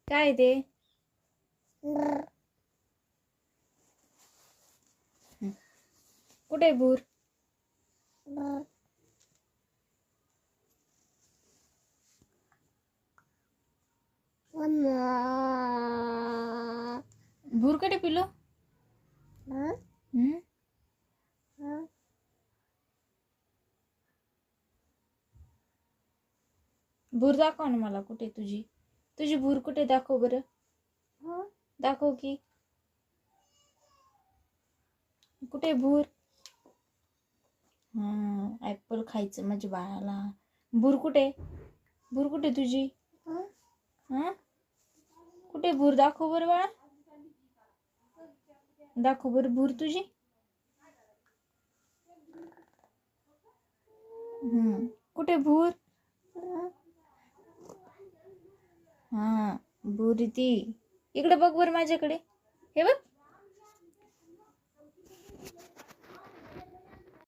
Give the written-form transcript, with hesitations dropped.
काय ते? कुठे भूर? भूर कुठे पिलो? भूर दाखव ना मला, कुठे तुझी भूर कुठे? दाखव बरं, दाखव की कुठे भूर. ऍपल खायचं माझ्या बाळाला. भूर कुठे? भूर कुठे तुझी? कुठे भूर? दाखव बरं बाळा, दाखव बरं भूर तुझी. कुठे भूर? भूर ती इकडे बघ बरं माझ्याकडे, हे बघ.